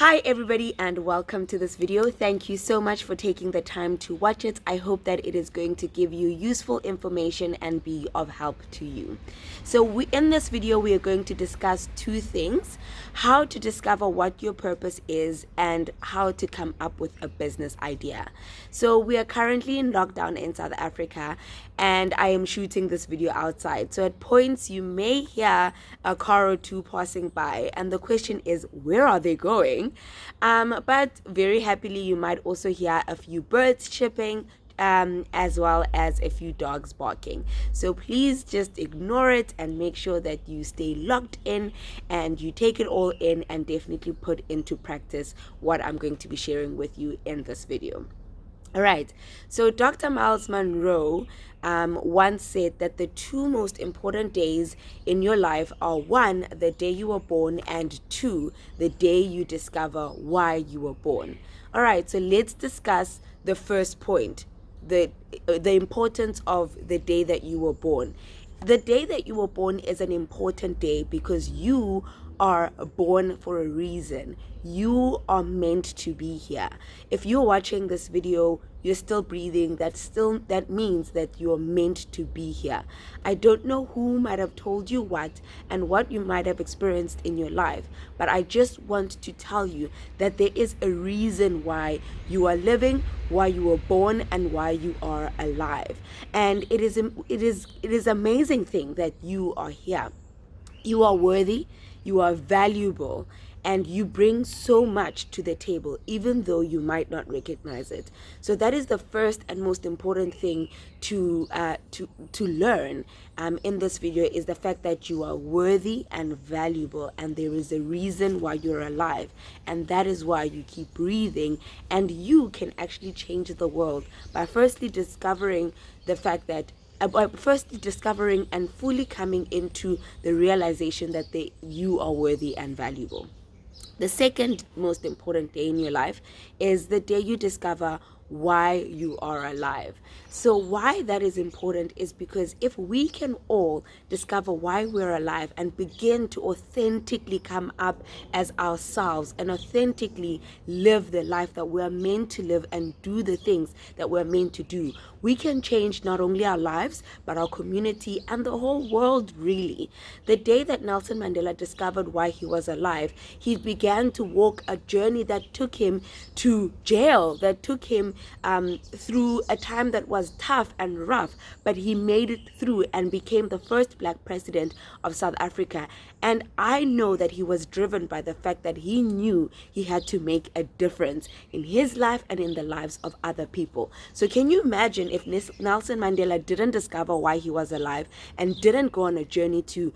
Hi everybody and welcome to this video. Thank you so much for taking the time to watch it. I hope that it is going to give you useful information and be of help to you. So in this video we are going to discuss two things: how to discover what your purpose is and how to come up with a business idea. So we are currently in lockdown in South Africa and I am shooting this video outside. So at points you may hear a car or two passing by and the question is, where are they going? But very happily you might also hear a few birds chirping, as well as a few dogs barking. So please just ignore it and make sure that you stay locked in and you take it all in and definitely put into practice what I'm going to be sharing with you in this video. All right, so Dr. Myles Munroe once said that the two most important days in your life are: one, the day you were born, and two, the day you discover why you were born. All right, so let's discuss the first point, the importance of the day that you were born. The day that you were born is an important day because you are born for a reason. You are meant to be here. If you're watching this video, you're still breathing, that means that you're meant to be here. I don't know who might have told you what and what you might have experienced in your life, but I just want to tell you that there is a reason why you are living, why you were born, and why you are alive. And it is amazing thing that you are here. You are worthy, you are valuable, and you bring so much to the table, even though you might not recognize it. So that is the first and most important thing to learn in this video, is the fact that you are worthy and valuable, and there is a reason why you're alive, and that is why you keep breathing. And you can actually change the world by firstly discovering the fact that firstly discovering and fully coming into the realization that you are worthy and valuable. The second most important day in your life is the day you discover why you are alive. So why that is important is because if we can all discover why we're alive and begin to authentically come up as ourselves and authentically live the life that we're meant to live and do the things that we're meant to do, we can change not only our lives but our community and the whole world, really. The day that Nelson Mandela discovered why he was alive, he began to walk a journey that took him to jail, that took him through a time that was tough and rough, but he made it through and became the first Black president of South Africa. And I know that he was driven by the fact that he knew he had to make a difference in his life and in the lives of other people. So can you imagine if Nelson Mandela didn't discover why he was alive and didn't go on a journey to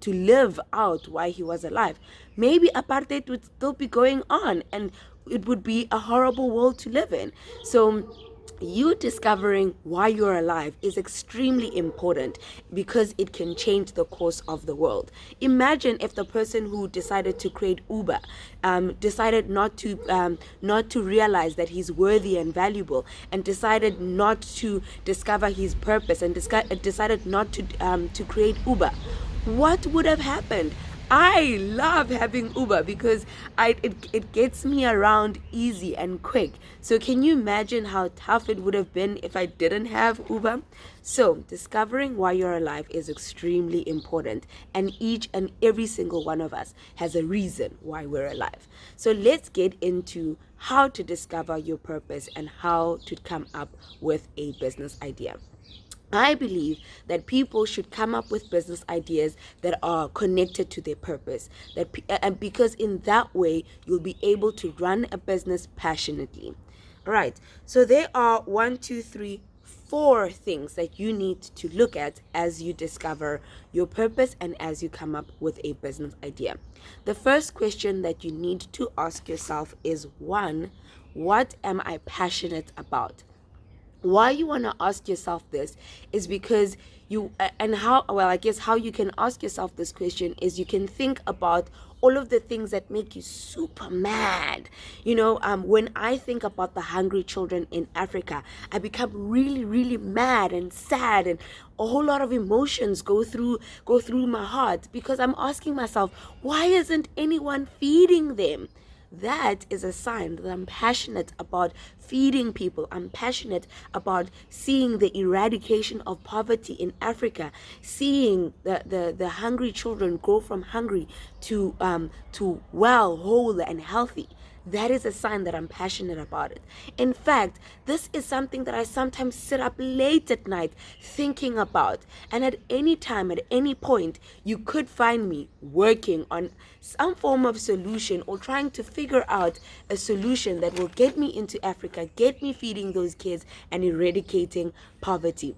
live out why he was alive? Maybe apartheid would still be going on and it would be a horrible world to live in. So you discovering why you're alive is extremely important because it can change the course of the world. Imagine if the person who decided to create Uber decided not to realize that he's worthy and valuable, and decided not to discover his purpose, and decided not to create Uber. What would have happened? I love having Uber because it gets me around easy and quick. So can you imagine how tough it would have been if I didn't have Uber? So discovering why you're alive is extremely important, and each and every single one of us has a reason why we're alive. So let's get into how to discover your purpose and how to come up with a business idea. I believe that people should come up with business ideas that are connected to their purpose, and because in that way you'll be able to run a business passionately. All right, so there are 4 things that you need to look at as you discover your purpose and as you come up with a business idea. The first question that you need to ask yourself is, 1, what am I passionate about? Why you want to ask yourself this is because and how, well, I guess how you can ask yourself this question is you can think about all of the things that make you super mad. When I think about the hungry children in Africa, I become really, really mad and sad, and a whole lot of emotions go through my heart, because I'm asking myself, why isn't anyone feeding them? That is a sign that I'm passionate about feeding people. I'm passionate about seeing the eradication of poverty in Africa, seeing the hungry children grow from hungry to well, whole, and healthy. That is a sign that I'm passionate about it. In fact, this is something that I sometimes sit up late at night thinking about. And at any time, at any point, you could find me working on some form of solution or trying to figure out a solution that will get me into Africa, get me feeding those kids and eradicating poverty.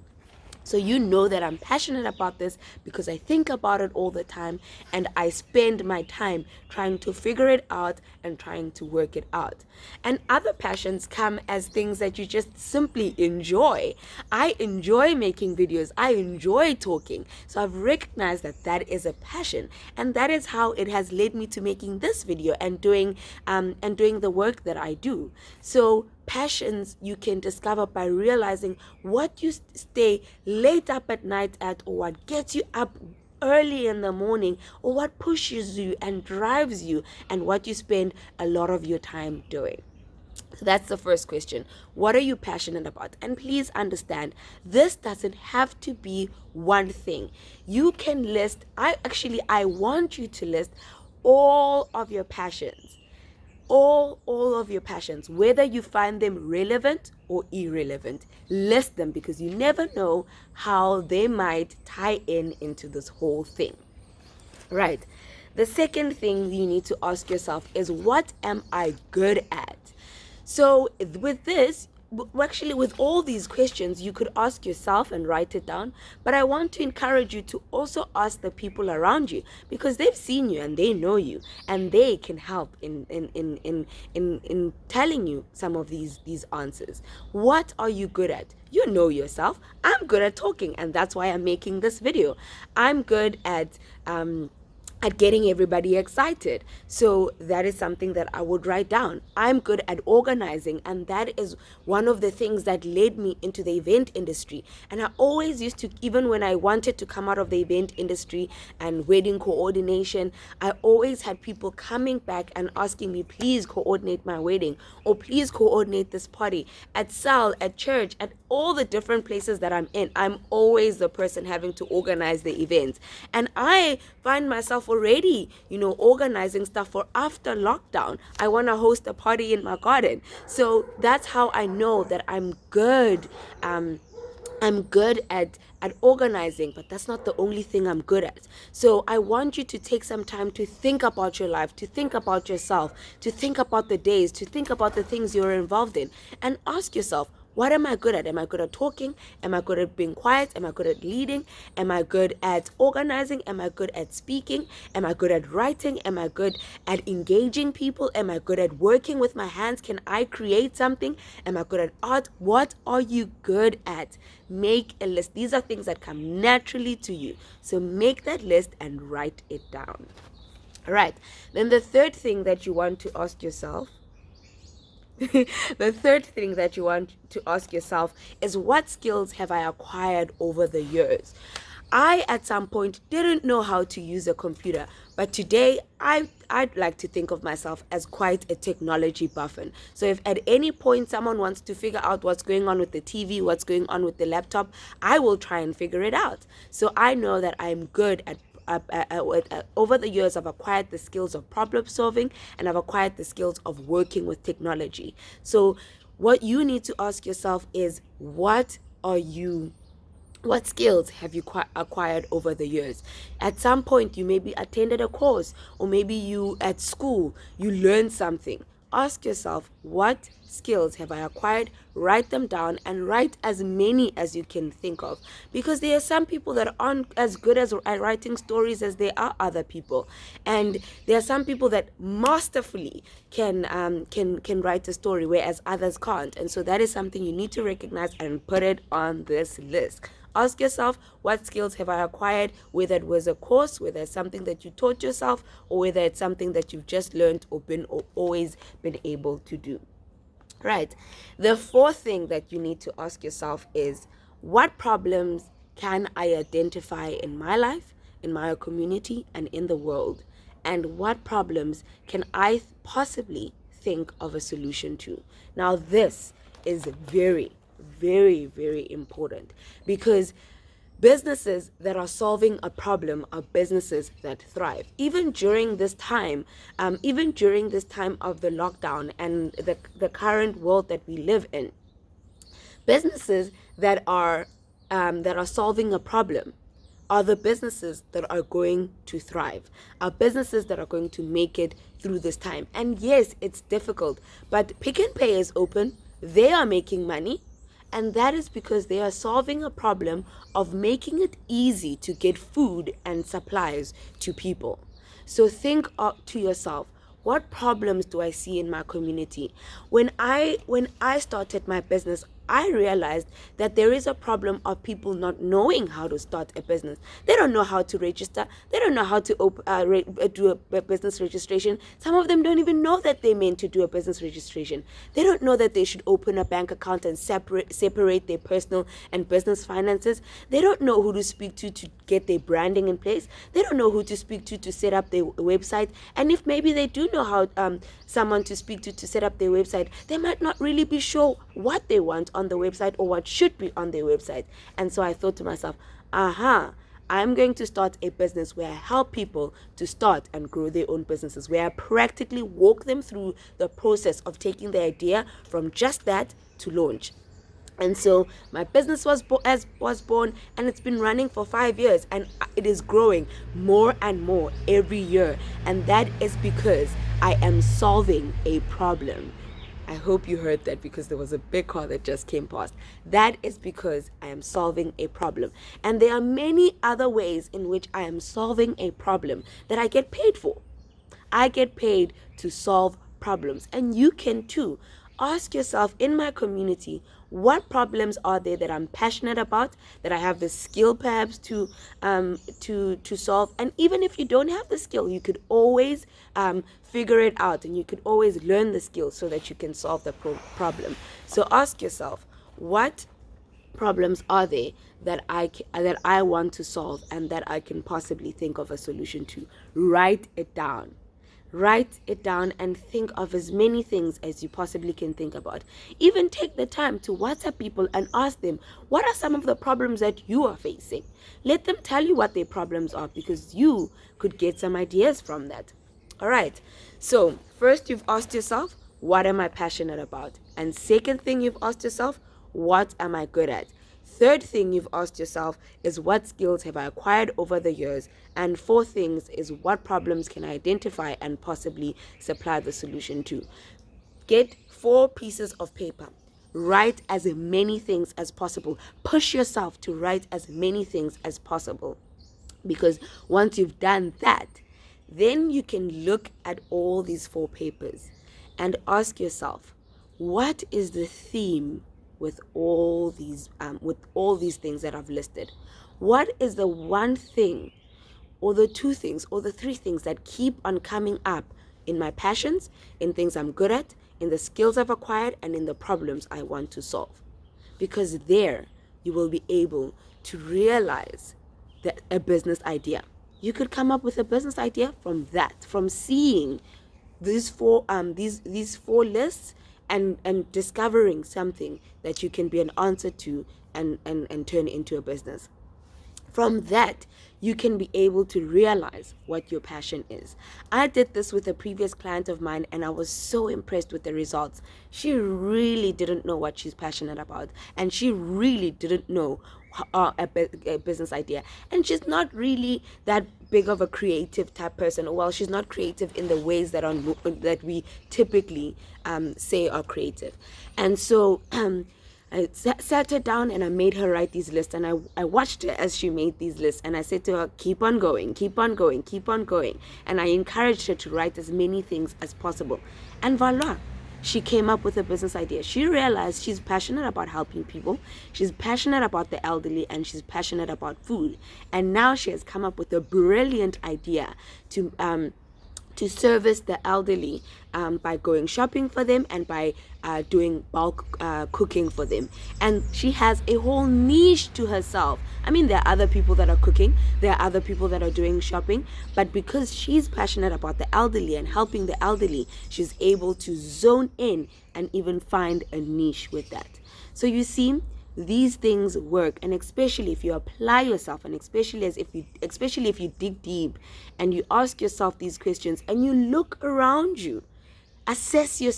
So you know that I'm passionate about this because I think about it all the time, and I spend my time trying to figure it out and trying to work it out. And other passions come as things that you just simply enjoy. I enjoy making videos. I enjoy talking. So I've recognized that that is a passion, and that is how it has led me to making this video and doing the work that I do. So passions you can discover by realizing what you stay late up at night at, or what gets you up early in the morning, or what pushes you and drives you, and what you spend a lot of your time doing. So that's the first question. What are you passionate about? And please understand, this doesn't have to be one thing. You can list, I want you to list all of your passions. All of your passions, whether you find them relevant or irrelevant, list them, because you never know how they might tie into this whole thing. Right. The second thing you need to ask yourself is, what am I good at? So with this, actually, with all these questions, you could ask yourself and write it down, but I want to encourage you to also ask the people around you, because they've seen you and they know you, and they can help in telling you some of these answers. What are you good at? You know yourself. I'm good at talking, and that's why I'm making this video. I'm good at getting everybody excited. So that is something that I would write down. I'm good at organizing, and that is one of the things that led me into the event industry. And I always used to, even when I wanted to come out of the event industry and wedding coordination, I always had people coming back and asking me, please coordinate my wedding, or please coordinate this party at Sal, at church, at all the different places that I'm in. I'm always the person having to organize the events. And I find myself already, organizing stuff for after lockdown. I want to host a party in my garden. So that's how I know that I'm good. I'm good at organizing, but that's not the only thing I'm good at. So I want you to take some time to think about your life, to think about yourself, to think about the days, to think about the things you're involved in, and ask yourself, what am I good at? Am I good at talking? Am I good at being quiet? Am I good at leading? Am I good at organizing? Am I good at speaking? Am I good at writing? Am I good at engaging people? Am I good at working with my hands? Can I create something? Am I good at art? What are you good at? Make a list. These are things that come naturally to you. So make that list and write it down. All right. Then the third thing that you want to ask yourself the third thing that you want to ask yourself is, what skills have I acquired over the years? I, at some point, didn't know how to use a computer, but today I'd like to think of myself as quite a technology buffin. So if at any point someone wants to figure out what's going on with the TV, what's going on with the laptop, I will try and figure it out. So I know that I'm good at over the years, I've acquired the skills of problem solving, and I've acquired the skills of working with technology. So what you need to ask yourself is, what skills have you acquired over the years? At some point, you maybe attended a course, or maybe you at school, you learned something. Ask yourself, what skills have I acquired? Write them down, and write as many as you can think of, because there are some people that aren't as good at writing stories as there are other people, and there are some people that masterfully can write a story, whereas others can't. And so that is something you need to recognize and put it on this list. Ask yourself, what skills have I acquired, whether it was a course, whether it's something that you taught yourself, or whether it's something that you've just learned or always been able to do. Right. The fourth thing that you need to ask yourself is, what problems can I identify in my life, in my community, and in the world? And what problems can I possibly think of a solution to? Now, this is very, very, very important, because businesses that are solving a problem are businesses that thrive. Even during this time of the lockdown and the current world that we live in, businesses that are solving a problem are the businesses that are going to thrive, are businesses that are going to make it through this time. And yes, it's difficult, but Pick n Pay is open. They are making money. And that is because they are solving a problem of making it easy to get food and supplies to people. So think to yourself, what problems do I see in my community? When I started my business, I realized that there is a problem of people not knowing how to start a business. They don't know how to register. They don't know how to do a business registration. Some of them don't even know that they're meant to do a business registration. They don't know that they should open a bank account and separate their personal and business finances. They don't know who to speak to get their branding in place. They don't know who to speak to set up their website. And if maybe they do know how someone to speak to set up their website, they might not really be sure what they want on the website or what should be on their website. And so I thought to myself, I'm going to start a business where I help people to start and grow their own businesses, where I practically walk them through the process of taking the idea from just that to launch. And so my business was born, and it's been running for 5 years, and it is growing more and more every year. And that is because I am solving a problem. I hope you heard that, because there was a big car that just came past. That is because I am solving a problem. And there are many other ways in which I am solving a problem that I get paid for. I get paid to solve problems, and you can too. Ask yourself, in my community, what problems are there that I'm passionate about, that I have the skill perhaps to solve? And even if you don't have the skill, you could always figure it out, and you could always learn the skill so that you can solve the problem. So ask yourself, what problems are there that I want to solve and that I can possibly think of a solution to? Write it down. Write it down and think of as many things as you possibly can think about. Even take the time to WhatsApp people and ask them, what are some of the problems that you are facing? Let them tell you what their problems are, because you could get some ideas from that. All right. So first, you've asked yourself, what am I passionate about? And second thing you've asked yourself, what am I good at? Third thing you've asked yourself is, what skills have I acquired over the years? And fourth things is, what problems can I identify and possibly supply the solution to? Get 4 pieces of paper. Write as many things as possible. Push yourself to write as many things as possible. Because once you've done that, then you can look at all these 4 papers and ask yourself, what is the theme with all these things that I've listed? What is the one thing, or the 2 things, or the 3 things that keep on coming up in my passions, in things I'm good at, in the skills I've acquired, and in the problems I want to solve? Because there you will be able to realize that a business idea. You could come up with a business idea from that, from seeing these 4 lists and discovering something that you can be an answer to and turn into a business. From that, you can be able to realize what your passion is. I did this with a previous client of mine, and I was so impressed with the results. She really didn't know what she's passionate about, and she really didn't know a business idea. And she's not really that big of a creative type person. Well, she's not creative in the ways that we typically say are creative. And so I sat her down and I made her write these lists, and I watched her as she made these lists, and I said to her, keep on going, keep on going, keep on going. And I encouraged her to write as many things as possible. And voila, she came up with a business idea. She realized she's passionate about helping people, she's passionate about the elderly, and she's passionate about food. And now she has come up with a brilliant idea to service the elderly by going shopping for them and by doing bulk cooking for them. And she has a whole niche to herself. I mean, there are other people that are cooking, there are other people that are doing shopping, but because she's passionate about the elderly and helping the elderly, she's able to zone in and even find a niche with that. So you see, these things work, and especially if you apply yourself, and especially if you dig deep and you ask yourself these questions and you look around you, assess your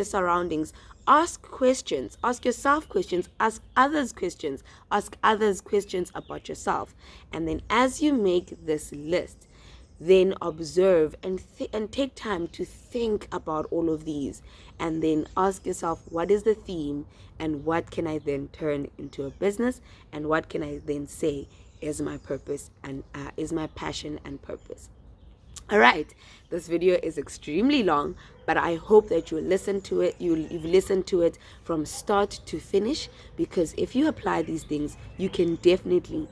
surroundings, ask questions, ask yourself questions, ask others questions, about yourself. And then as you make this list, then observe and take time to think about all of these, and then ask yourself, what is the theme, and what can I then turn into a business, and what can I then say is my purpose and is my passion and purpose. All right, this video is extremely long, but I hope that you've listened to it from start to finish, because if you apply these things, you can definitely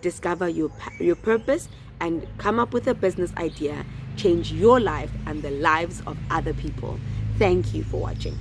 discover your purpose and come up with a business idea, change your life and the lives of other people. Thank you for watching.